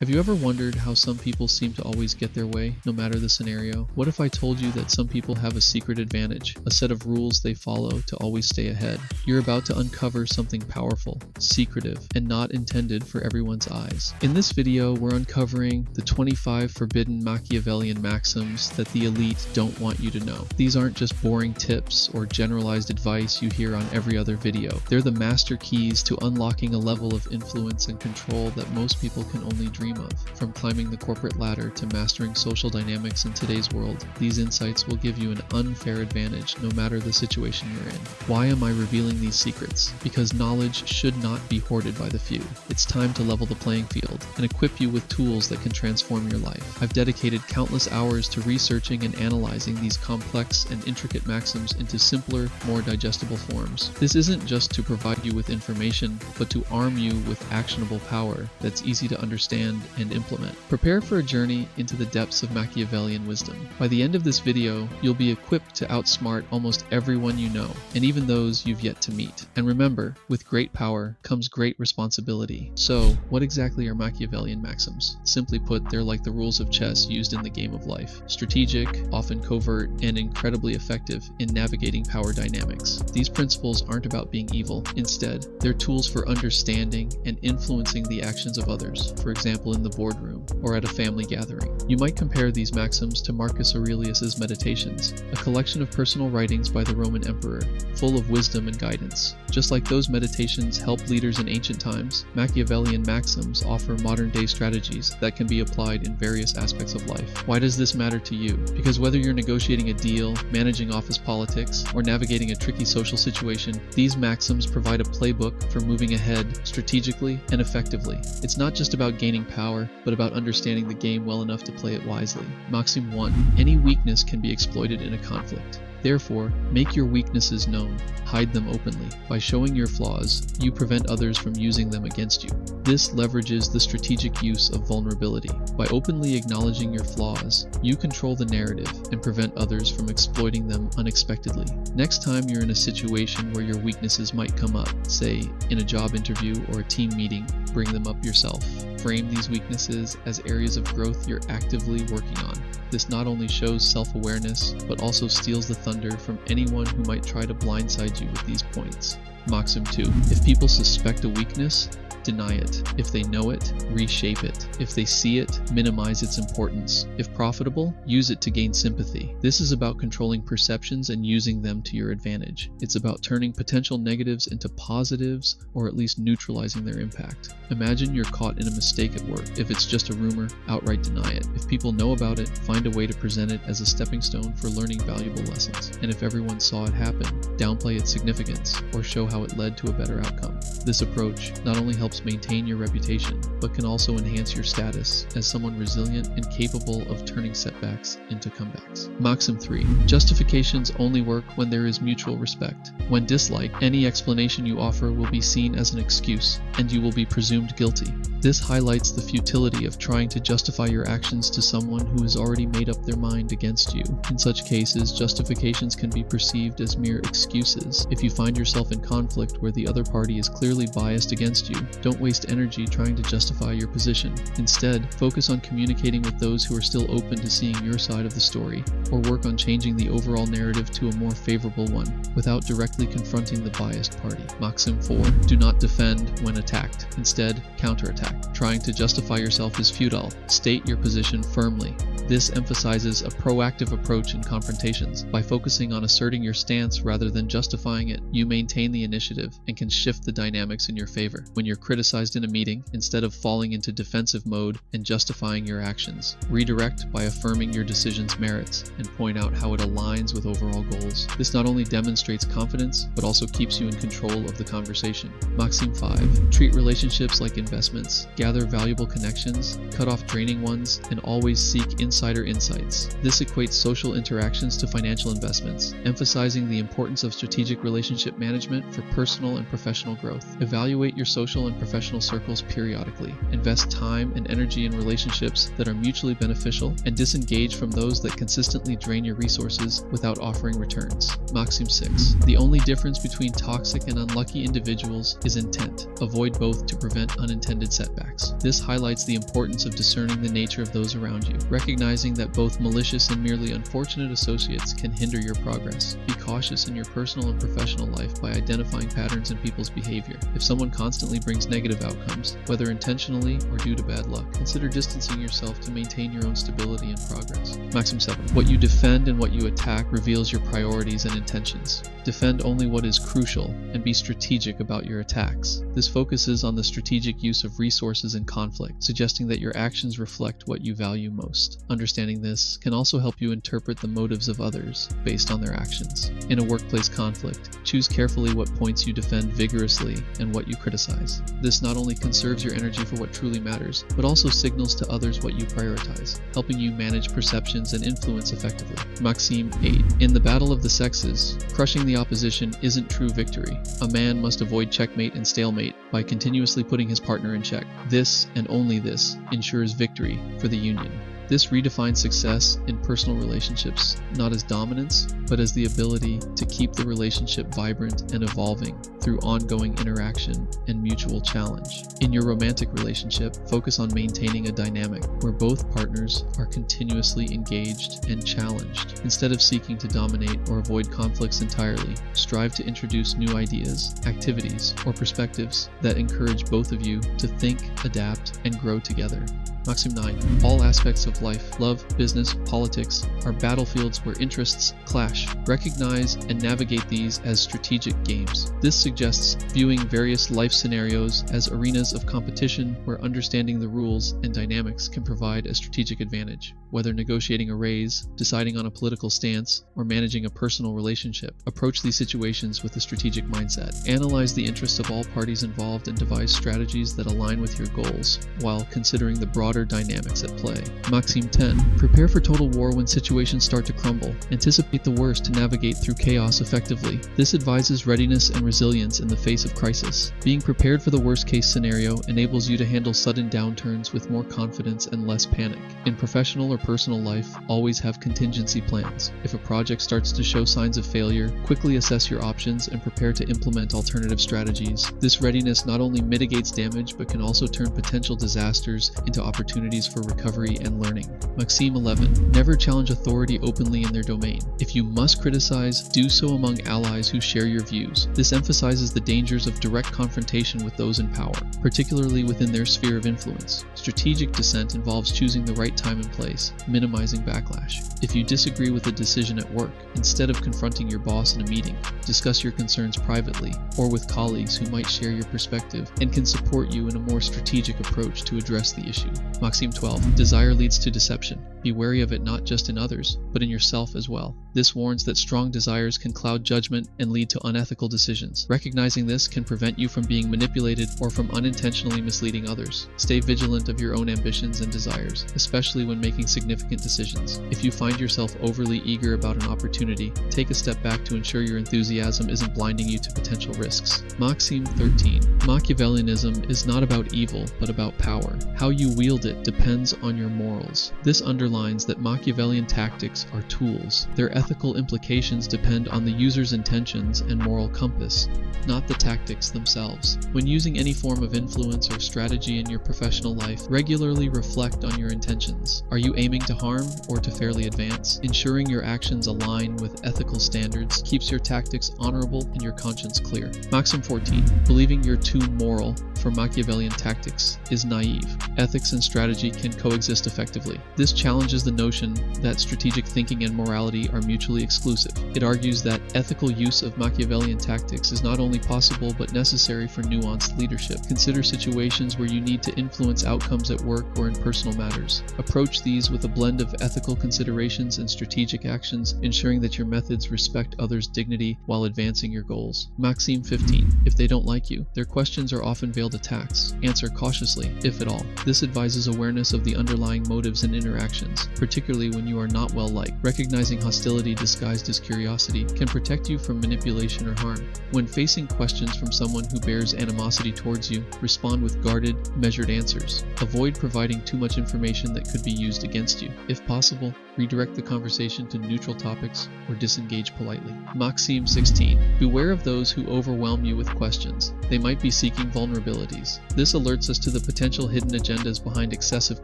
Have you ever wondered how some people seem to always get their way, no matter the scenario? What if I told you that some people have a secret advantage, a set of rules they follow to always stay ahead? You're about to uncover something powerful, secretive, and not intended for everyone's eyes. In this video, we're uncovering the 25 forbidden Machiavellian maxims that the elite don't want you to know. These aren't just boring tips or generalized advice you hear on every other video. They're the master keys to unlocking a level of influence and control that most people can only dream of. From climbing the corporate ladder to mastering social dynamics in today's world, these insights will give you an unfair advantage no matter the situation you're in. Why am I revealing these secrets? Because knowledge should not be hoarded by the few. It's time to level the playing field and equip you with tools that can transform your life. I've dedicated countless hours to researching and analyzing these complex and intricate maxims into simpler, more digestible forms. This isn't just to provide you with information, but to arm you with actionable power that's easy to understand and implement. Prepare for a journey into the depths of Machiavellian wisdom. By the end of this video, you'll be equipped to outsmart almost everyone you know, and even those you've yet to meet. And remember, with great power comes great responsibility. So, what exactly are Machiavellian maxims? Simply put, they're like the rules of chess used in the game of life. Strategic, often covert, and incredibly effective in navigating power dynamics. These principles aren't about being evil. Instead, they're tools for understanding and influencing the actions of others. For example, in the boardroom or at a family gathering. You might compare these maxims to Marcus Aurelius's Meditations, a collection of personal writings by the Roman emperor, full of wisdom and guidance. Just like those meditations helped leaders in ancient times, Machiavellian maxims offer modern-day strategies that can be applied in various aspects of life. Why does this matter to you? Because whether you're negotiating a deal, managing office politics, or navigating a tricky social situation, these maxims provide a playbook for moving ahead strategically and effectively. It's not just about gaining power, but about understanding the game well enough to play it wisely. Maxim 1. Any weakness can be exploited in a conflict. Therefore, make your weaknesses known. Hide them openly. By showing your flaws, you prevent others from using them against you. This leverages the strategic use of vulnerability. By openly acknowledging your flaws, you control the narrative and prevent others from exploiting them unexpectedly. Next time you're in a situation where your weaknesses might come up, say in a job interview or a team meeting, bring them up yourself. Frame these weaknesses as areas of growth you're actively working on. This not only shows self-awareness, but also steals the thunder from anyone who might try to blindside you with these points. Maxim 2. If people suspect a weakness, deny it. If they know it, reshape it. If they see it, minimize its importance. If profitable, use it to gain sympathy. This is about controlling perceptions and using them to your advantage. It's about turning potential negatives into positives, or at least neutralizing their impact. Imagine you're caught in a mistake at work. If it's just a rumor, outright deny it. If people know about it, find a way to present it as a stepping stone for learning valuable lessons. And if everyone saw it happen, downplay its significance, or show how it led to a better outcome. This approach not only helps maintain your reputation, but can also enhance your status as someone resilient and capable of turning setbacks into comebacks. Maxim 3. Justifications only work when there is mutual respect. When disliked, any explanation you offer will be seen as an excuse, and you will be presumed guilty. This highlights the futility of trying to justify your actions to someone who has already made up their mind against you. In such cases, justifications can be perceived as mere excuses. If you find yourself in conflict where the other party is clearly biased against you, don't waste energy trying to justify your position. Instead, focus on communicating with those who are still open to seeing your side of the story, or work on changing the overall narrative to a more favorable one, without directly confronting the biased party. Maxim 4. Do not defend when attacked. Instead, counterattack. Trying to justify yourself is futile. State your position firmly. This emphasizes a proactive approach in confrontations. By focusing on asserting your stance rather than justifying it, you maintain the initiative and can shift the dynamics in your favor. When you're criticized in a meeting, instead of falling into defensive mode and justifying your actions, redirect by affirming your decision's merits and point out how it aligns with overall goals. This not only demonstrates confidence, but also keeps you in control of the conversation. Maxim 5. Treat relationships like investments. Gather valuable connections, cut off draining ones, and always seek insight outsider insights. This equates social interactions to financial investments, emphasizing the importance of strategic relationship management for personal and professional growth. Evaluate your social and professional circles periodically. Invest time and energy in relationships that are mutually beneficial and disengage from those that consistently drain your resources without offering returns. Maxim 6. The only difference between toxic and unlucky individuals is intent. Avoid both to prevent unintended setbacks. This highlights the importance of discerning the nature of those around you, recognizing that both malicious and merely unfortunate associates can hinder your progress. Be cautious in your personal and professional life by identifying patterns in people's behavior. If someone constantly brings negative outcomes, whether intentionally or due to bad luck, consider distancing yourself to maintain your own stability and progress. Maxim 7. What you defend and what you attack reveals your priorities and intentions. Defend only what is crucial and be strategic about your attacks. This focuses on the strategic use of resources in conflict, suggesting that your actions reflect what you value most. Understanding this can also help you interpret the motives of others based on their actions. In a workplace conflict, choose carefully what points you defend vigorously and what you criticize. This not only conserves your energy for what truly matters, but also signals to others what you prioritize, helping you manage perceptions and influence effectively. Maxim 8. In the battle of the sexes, crushing the opposition isn't true victory. A man must avoid checkmate and stalemate by continuously putting his partner in check. This, and only this, ensures victory for the union. This redefines success in personal relationships, not as dominance, but as the ability to keep the relationship vibrant and evolving through ongoing interaction and mutual challenge. In your romantic relationship, focus on maintaining a dynamic where both partners are continuously engaged and challenged. Instead of seeking to dominate or avoid conflicts entirely, strive to introduce new ideas, activities, or perspectives that encourage both of you to think, adapt, and grow together. Maxim 9. All aspects of life, love, business, politics, are battlefields where interests clash. Recognize and navigate these as strategic games. This suggests viewing various life scenarios as arenas of competition where understanding the rules and dynamics can provide a strategic advantage. Whether negotiating a raise, deciding on a political stance, or managing a personal relationship, approach these situations with a strategic mindset. Analyze the interests of all parties involved and devise strategies that align with your goals, while considering the broader dynamics at play. Maxim 10. Prepare for total war when situations start to crumble. Anticipate the worst to navigate through chaos effectively. This advises readiness and resilience in the face of crisis. Being prepared for the worst-case scenario enables you to handle sudden downturns with more confidence and less panic. In professional or personal life, always have contingency plans. If a project starts to show signs of failure, quickly assess your options and prepare to implement alternative strategies. This readiness not only mitigates damage, but can also turn potential disasters into opportunities for recovery and learning. Maxim 11. Never challenge authority openly in their domain. If you must criticize, do so among allies who share your views. This emphasizes the dangers of direct confrontation with those in power, particularly within their sphere of influence. Strategic dissent involves choosing the right time and place, minimizing backlash. If you disagree with a decision at work, instead of confronting your boss in a meeting, discuss your concerns privately or with colleagues who might share your perspective and can support you in a more strategic approach to address the issue. Maxim 12. Desire leads to deception. Be wary of it not just in others, but in yourself as well. This warns that strong desires can cloud judgment and lead to unethical decisions. Recognizing this can prevent you from being manipulated or from unintentionally misleading others. Stay vigilant of your own ambitions and desires, especially when making significant decisions. If you find yourself overly eager about an opportunity, take a step back to ensure your enthusiasm isn't blinding you to potential risks. Maxim 13. Machiavellianism is not about evil, but about power. How you wield it depends on your morals. This underlines that Machiavellian tactics are tools. Their ethical implications depend on the user's intentions and moral compass, not the tactics themselves. When using any form of influence or strategy in your professional life, regularly reflect on your intentions. Are you aiming to harm or to fairly advance? Ensuring your actions align with ethical standards keeps your tactics honorable and your conscience clear. Maxim 14. Believing you're too moral for Machiavellian tactics is naive. Ethics and strategy can coexist effectively. This challenges the notion that strategic thinking and morality are mutually exclusive. It argues that ethical use of Machiavellian tactics is not only possible but necessary for nuanced leadership. Consider situations where you need to influence outcomes at work or in personal matters. Approach these with a blend of ethical considerations and strategic actions, ensuring that your methods respect others' dignity while advancing your goals. Maxim 15. If they don't like you, their questions are often veiled attacks. Answer cautiously, if at all. This advises emphasizes awareness of the underlying motives and interactions, particularly when you are not well-liked. Recognizing hostility disguised as curiosity can protect you from manipulation or harm. When facing questions from someone who bears animosity towards you, respond with guarded, measured answers. Avoid providing too much information that could be used against you. If possible, redirect the conversation to neutral topics or disengage politely. Maxim 16. Beware of those who overwhelm you with questions. They might be seeking vulnerabilities. This alerts us to the potential hidden agendas behind excessive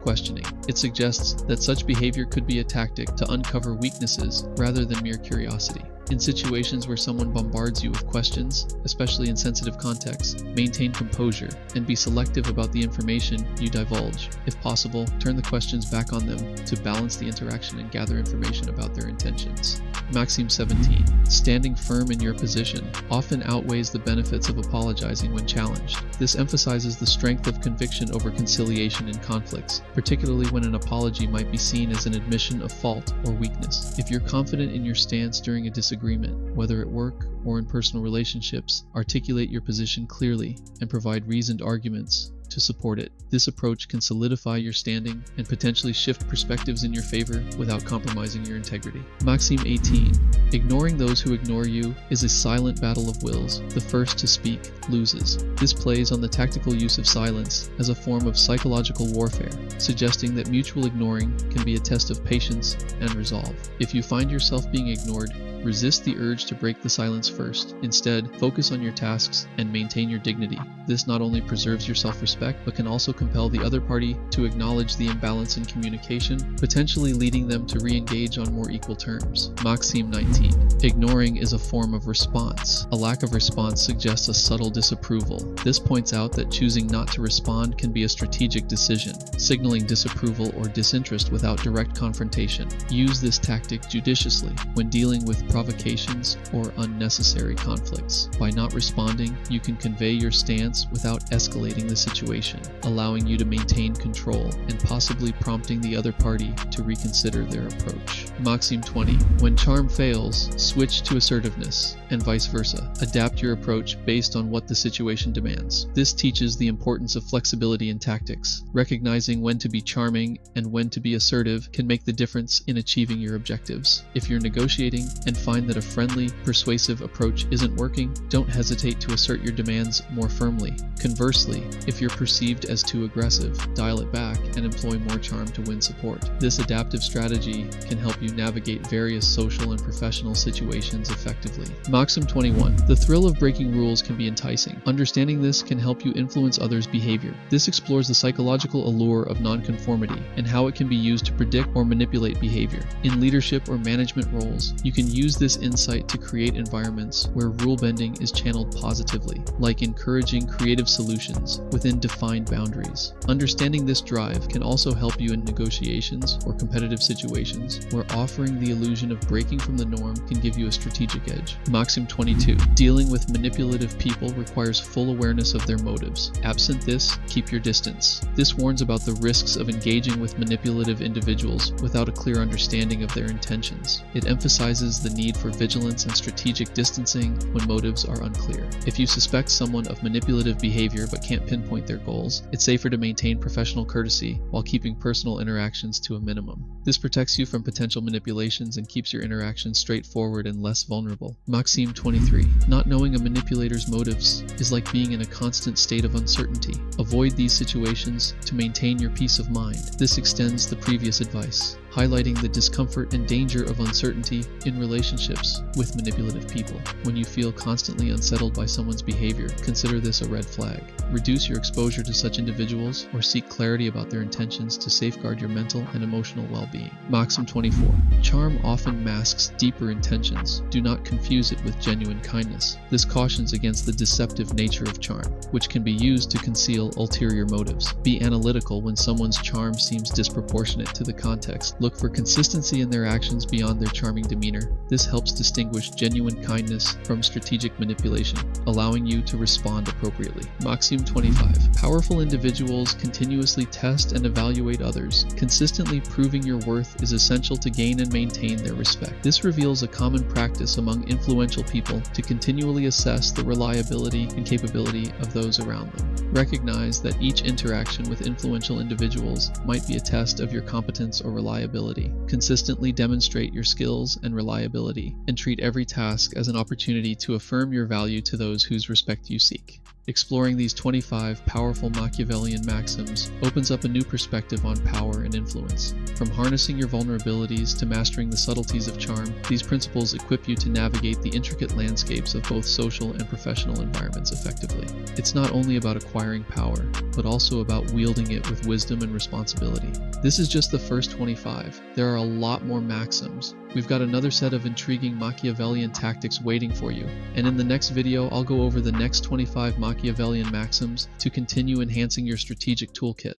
questioning. It suggests that such behavior could be a tactic to uncover weaknesses rather than mere curiosity. In situations where someone bombards you with questions, especially in sensitive contexts, maintain composure and be selective about the information you divulge. If possible, turn the questions back on them to balance the interaction and gather information about their intentions. Maxim 17. Standing firm in your position often outweighs the benefits of apologizing when challenged. This emphasizes the strength of conviction over conciliation in conflicts, particularly when an apology might be seen as an admission of fault or weakness. If you're confident in your stance during a disagreement, whether at work or in personal relationships, articulate your position clearly and provide reasoned arguments to support it. This approach can solidify your standing and potentially shift perspectives in your favor without compromising your integrity. Maxim 18. Ignoring those who ignore you is a silent battle of wills. The first to speak loses. This plays on the tactical use of silence as a form of psychological warfare, suggesting that mutual ignoring can be a test of patience and resolve. If you find yourself being ignored, resist the urge to break the silence first. Instead, focus on your tasks and maintain your dignity. This not only preserves your self-respect, but can also compel the other party to acknowledge the imbalance in communication, potentially leading them to re-engage on more equal terms. Maxim 19. Ignoring is a form of response. A lack of response suggests a subtle disapproval. This points out that choosing not to respond can be a strategic decision, signaling disapproval or disinterest without direct confrontation. Use this tactic judiciously when dealing with provocations or unnecessary conflicts. By not responding, you can convey your stance without escalating the situation, allowing you to maintain control and possibly prompting the other party to reconsider their approach. Maxim 20. When charm fails, switch to assertiveness, and vice versa. Adapt your approach based on what the situation demands. This teaches the importance of flexibility in tactics. Recognizing when to be charming and when to be assertive can make the difference in achieving your objectives. If you're negotiating and find that a friendly, persuasive approach isn't working, don't hesitate to assert your demands more firmly. Conversely, if you're perceived as too aggressive, dial it back and employ more charm to win support. This adaptive strategy can help you navigate various social and professional situations effectively. Maxim 21. The thrill of breaking rules can be enticing. Understanding this can help you influence others' behavior. This explores the psychological allure of nonconformity and how it can be used to predict or manipulate behavior. In leadership or management roles, you can use this insight to create environments where rule bending is channeled positively, like encouraging creative solutions within defined boundaries. Understanding this drive can also help you in negotiations or competitive situations where offering the illusion of breaking from the norm can give you a strategic edge. Maxim 22. Dealing with manipulative people requires full awareness of their motives. Absent this, keep your distance. This warns about the risks of engaging with manipulative individuals without a clear understanding of their intentions. It emphasizes the need for vigilance and strategic distancing when motives are unclear. If you suspect someone of manipulative behavior but can't pinpoint their goals, it's safer to maintain professional courtesy while keeping personal interactions to a minimum. This protects you from potential manipulations and keeps your interactions straightforward and less vulnerable. Maxim 23. Not knowing a manipulator's motives is like being in a constant state of uncertainty. Avoid these situations to maintain your peace of mind. This extends the previous advice, highlighting the discomfort and danger of uncertainty in relationships with manipulative people. When you feel constantly unsettled by someone's behavior, consider this a red flag. Reduce your exposure to such individuals or seek clarity about their intentions to safeguard your mental and emotional well-being. Maxim 24. Charm often masks deeper intentions. Do not confuse it with genuine kindness. This cautions against the deceptive nature of charm, which can be used to conceal ulterior motives. Be analytical when someone's charm seems disproportionate to the context. Look for consistency in their actions beyond their charming demeanor. This helps distinguish genuine kindness from strategic manipulation, allowing you to respond appropriately. Maxim 25. Powerful individuals continuously test and evaluate others. Consistently proving your worth is essential to gain and maintain their respect. This reveals a common practice among influential people to continually assess the reliability and capability of those around them. Recognize that each interaction with influential individuals might be a test of your competence or reliability. Consistently demonstrate your skills and reliability, and treat every task as an opportunity to affirm your value to those whose respect you seek. Exploring these 25 powerful Machiavellian maxims opens up a new perspective on power and influence. From harnessing your vulnerabilities to mastering the subtleties of charm, these principles equip you to navigate the intricate landscapes of both social and professional environments effectively. It's not only about acquiring power, but also about wielding it with wisdom and responsibility. This is just the first 25. There are a lot more maxims. We've got another set of intriguing Machiavellian tactics waiting for you, and in the next video I'll go over the next 25 Machiavellian maxims to continue enhancing your strategic toolkit.